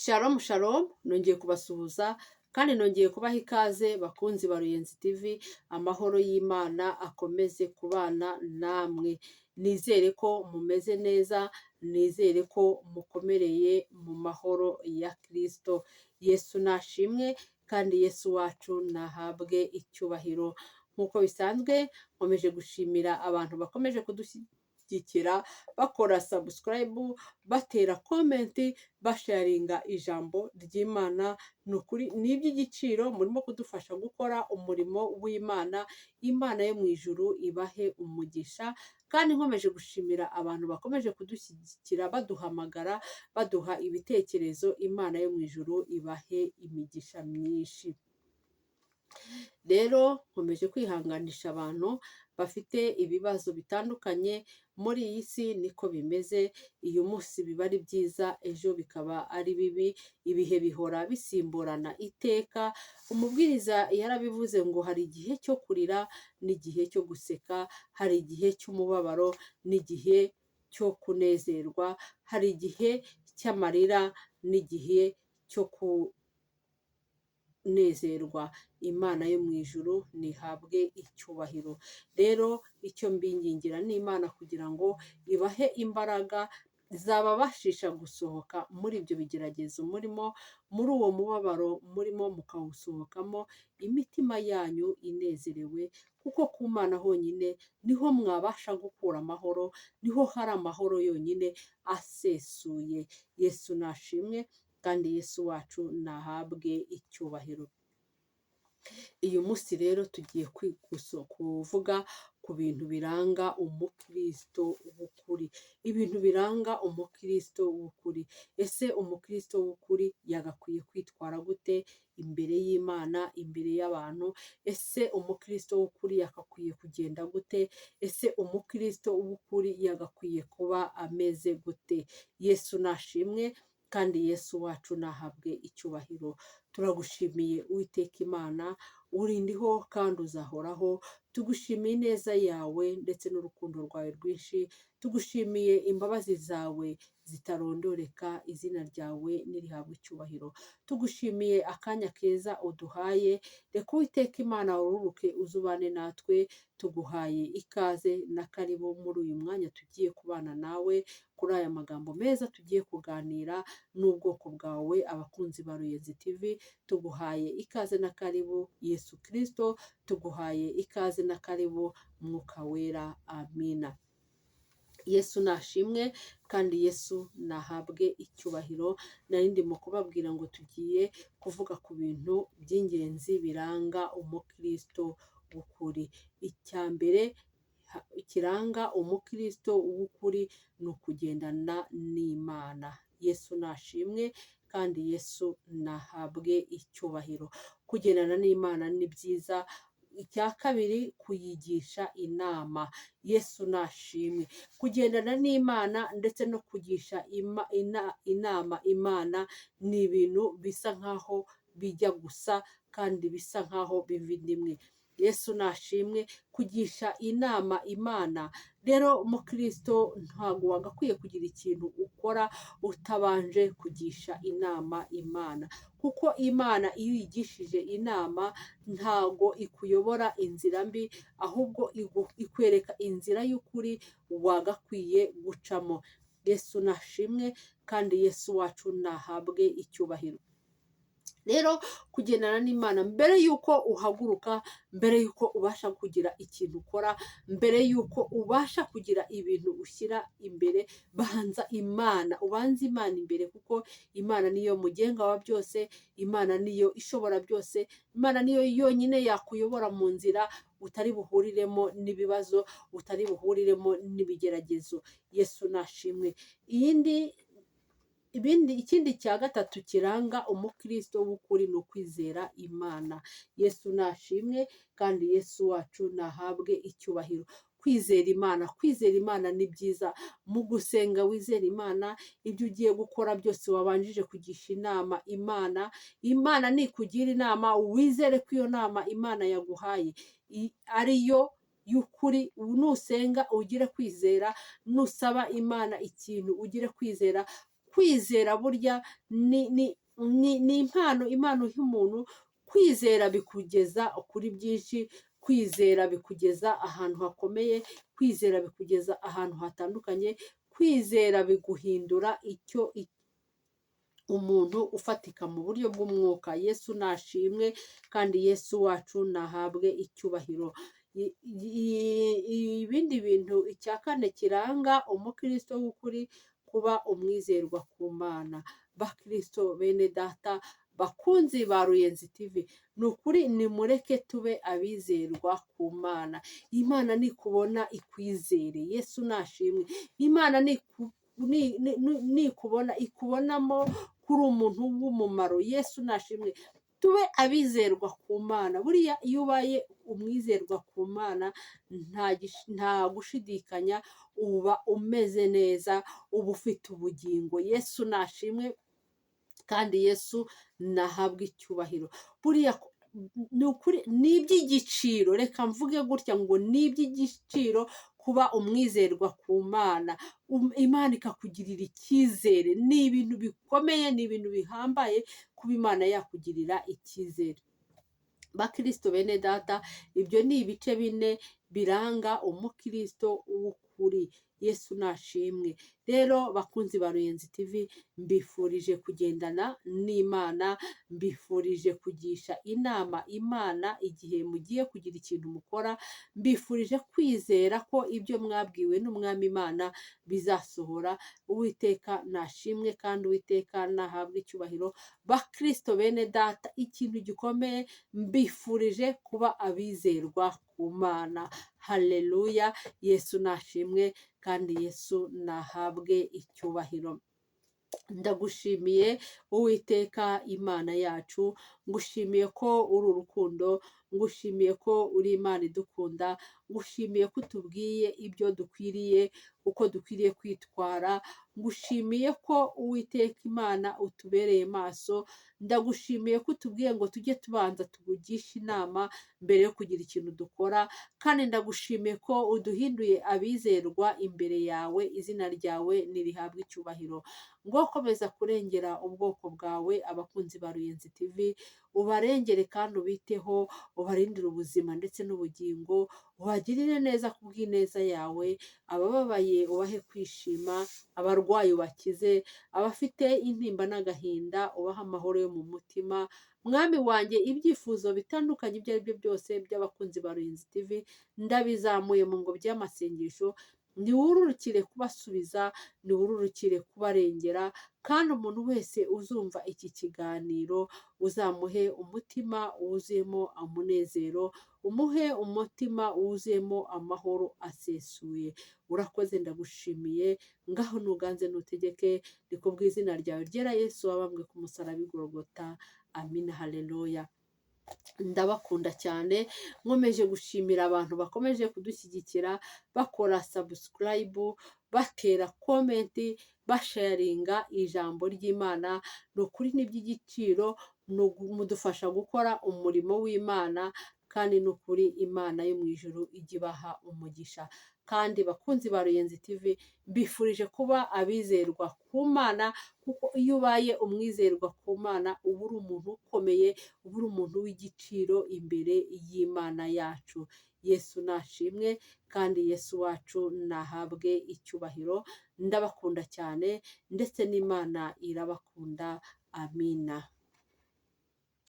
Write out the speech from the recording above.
Shalom shalom, nongeye kubasuhuza kandi nongeye kubaha ikaze bakunzi ba Ruyenzi TV, amahoro y'Imana akomeze kubana namwe. Nizere ko mumeze neza, nizere ko mukomereye mu mahoro ya Kristo. Yesu nashimwe kandi Yesu wacu nahabwe icyubahiro. Nk'uko bisanzwe nkomeje gushimira abantu bakomeje kudushyigikira, bakora subscribe, batera comment, basharinga ijambo ry'Imana. Ni ukuri ni iby'igiciro, murimo kudufasha gukora umurimo w'Imana. Imana yo mu ijuru ibahe umugisha, kandi nkomeje gushimira abantu bakomeje kudushyigikira, baduhamagara, baduha ibitekerezo. Imana yo mu ijuru ibahe imigisha myinshi. Rero nkomeje kwihanganisha abantu bafite ibibazo bitandukanye muri iyi si. Niko bimeze, uyu munsi biba ari byiza, ejo bikaba ari bibi. Ibihe bihora bisimburana iteka. Umubwiriza yarabivuze ngo hari igihe cyo kurira n'igihe cyo guseka, hari igihe cy'umubabaro n'igihe cyo kunezerwa, hari igihe cy'amarira n'igihe cyo kunezerwa. Imana yo mu ijuru nihabwe icyubahiro. Rero icyo mbingingira ni Imana kugira ngo ibahe imbaraga zababashisha gusohoka muri ibyo bigeragezo murimo, muri uwo mubabaro murimo mukawusohokamo imitima yanyu inezerewe, kuko ku Mana honyine niho mwabasha gukura amahoro, niho hari amahoro yonyine asesuye. Yesu nashimwe kandi Yesu wacu nahabwe icyubahiro. Uyu munsi rero tugiye kuvuga ku bintu biranga umukristo w'ukuri. Ibintu biranga umukristo w'ukuri. Ese umukristo w'ukuri yagakwiye kwitwara gute imbere y'Imana, imbere y'abantu? Ese umukristo w'ukuri yagakwiye kugenda gute? Ese umukristo w'ukuri yagakwiye kuba ameze gute? Yesu nashimwe kandi Yesu wacu nahabwe icyubahiro. Turagushimiye Uwiteka Imana, urindiho kandi uzahoraho. Tugushimiye ineza yawe ndetse n'urukundo rwawe rwinshi. Tugushimiye imbabazi zawe zitarondoreka. Izina ryawe nirihabwe icyubahiro. Tugushimiye akanya keza uduhaye. Reka Uwiteka Imana wururuke uzubane natwe. Tuguhaye ikaze na karibu muri uyu mwanya tugiye kubana nawe, kuri aya magambo meza tugiye kuganira n'ubwoko bwawe, abakunzi ba Ruyenzi TV. Tuguhaye ikaze na karibu Yesu Kristo. Tuguhaye ikaze na karibu Mwuka Wera. Amina. Yesu nashimwe kandi Yesu nahabwe icyubahiro. Nari ndimo kubabwira ngo tugiye kuvuga ku bintu by'ingenzi biranga umukristo w'ukuri. Icya mbere kiranga umukristo w'ukuri ni ukugendana n'Imana. Yesu nashimwe kandi Yesu nahabwe icyubahiro. Kugendana n'Imana ni byiza. Icya kabiri, kuyigisha inama. Yesu nashimwe. Kugendana n'Imana ndetse no kugisha inama Imana ni ibintu bisa nkaho bijya gusa kandi bisa nkaho biva inda imwe. Yesu nashimwe. Kugisha inama Imana. Rero umukristo ntabwo wagakwiye kugira ikintu ukora utabanje kugisha inama Imana, kuko Imana iyo uyigishije inama ntabwo ikuyobora inzira mbi, ahubwo ikwereka inzira y'ukuri wagakwiye gucamo. Yesu nashimwe kandi Yesu wacu nahabwe icyubahiro. Rero kugendana n'Imana, mbere y'uko uhaguruka, mbere y'uko ubasha kugira ikintu ukora, mbere y'uko ubasha kugira ibintu ushyira imbere, banza Imana, ubanze Imana imbere, kuko Imana niyo mugenga wa byose. Imana niyo ishobora byose. Imana niyo yonyine yakuyobora mu nzira utari buhuriremo n'ibibazo, utari buhuriremo n'ibigeragezo. Yesu nashimwe. Ikindi cya gatatu kiranga umukristo w'ukuri ni ukwizera Imana. Yesu nashimwe kandi Yesu wacu nahabwe icyubahiro. Kwizera Imana. Kwizera Imana ni byiza. Mu gusenga wizera Imana. Ibyo ugiye gukora byose wabanjije kugisha inama Imana. Imana nikugira inama, wizere ko iyo nama Imana yaguhaye ariyo y'ukuri. Nusenga ugire kwizera. Nusaba Imana ikintu ugire kwizera kwizera burya ni impano Imana iha umuntu. Kwizera bikugeza kuri byinshi, kwizera bikugeza ahantu hakomeye, kwizera bikugeza ahantu hatandukanye, kwizera biguhindura umuntu ufatika mu buryo bw'umwuka. Yesu nashimwe kandi Yesu wacu nahabwe icyubahiro. Ibindi bintu, icya kane kiranga umukristo w'ukuri, kuba umwizerwa ku Mana. Bakristo bene data, bakunzi ba Ruyenzi TV, ni ukuri nimureke tube abizerwa ku Mana. Imana nikubona ikwizere. Yesu nashimwe. Imana nikubona ikubonamo kuri umuntu w'umumaro. Yesu nashimwe. Tube abizerwa ku Mana. Buriya iyo ubaye umwizerwa ku Mana, nta gushidikanya, uba umeze neza, uba ufite ubugingo. Yesu nashimwe kandi Yesu nahabwe icyubahiro. Buriya ni ukuri, ni iby'igiciro, reka mvuge gutya ngo ni iby'igiciro kuba umwizerwa ku Mana. Imana ikakugirira icyizere. Ni ibintu bikomeye, ni ibintu bihambaye kuba Imana yakugirira icyizere. Bakristo bene data, ibyo ni ibice bine biranga umukristo w'ukuri. Yesu nashimwe. Rero bakunzi ba Ruyenzi TV, mbifurije kugendana n'Imana, mbifurije kugisha inama Imana igihe mugiye kugira ikintu mukora, mbifurije kwizera ko ibyo mwabwiwe n'Umwami Imana bizasohora. Uwiteka nashimwe kandi Uwiteka nahabwe icyubahiro. Bakristo bene data, ikintu gikomeye, mbifurije kuba abizerwa ku Mana. Haleluya. Yesu nashimwe kandi Yesu nahabwe icyubahiro. Ndagushimiye Uwiteka Imana yacu, ngushimiye ko uri urukundo, ngushimiye ko uri Imana idukunda, ngushimiye ko utubwiye ibyo dukwiriye, uko dukwiriye kwitwara, ngushimiye ko Uwiteka Imana utubereye maso, ndagushimiye ko utubwiye ngo tujye tubanza tukugishe inama mbere yo kugira ikintu dukora, kandi ndagushimiye ko uduhinduye abizerwa imbere yawe. Izina ryawe nirihabwe icyubahiro. Ngo komeza kurengera ubwoko bwawe, abakunzi ba Ruyenzi TV, ubarengere kandi ubiteho, ubarindire ubuzima ndetse n'ubugingo, ubagirire neza ku bw'ineza yawe, abababaye ubahe kwishima, abarwayi ubakize, abafite intimba n'agahinda ubahe amahoro yo mu mutima. Mwami wanjye, ibyifuzo bitandukanye ibyo ari byo byose by'abakunzi ba Ruyenzi TV, ndabizamuye mu ngobyi y'amasengesho, niwururukire kubasubiza, niwururukire kubarengera, kandi umuntu wese uzumva iki kiganiro uzamuhe umutima wuzuyemo umunezero, umuhe umutima wuzuyemo amahoro asesuye. Urakoze, ndagushimiye. Ngaho nuganze nutegeke, ni ku bw'izina ryawe ryera Yesu wabambwe ku musaraba i Golgotha. Amina. Haleluya. Ndabakunda cyane, nkomeje gushimira abantu bakomeje kudushyigikira, bakora subscribe, batera comment, basharinga ijambo ry'Imana. Ni ukuri ni iby'igiciro, mudufasha gukora umurimo w'Imana, kandi ni ukuri Imana yo mu ijuru ijya ibaha umugisha. Kandi bakunzi ba Ruyenzi TV, mbifurije kuba abizerwa ku Mana, kuko iyo ubaye umwizerwa ku Mana uba uri umuntu ukomeye, uba uri umuntu w'igiciro imbere y'Imana yacu. Yesu nashimwe kandi Yesu wacu nahabwe icyubahiro. Ndabakunda cyane ndetse n'Imana irabakunda. Amina.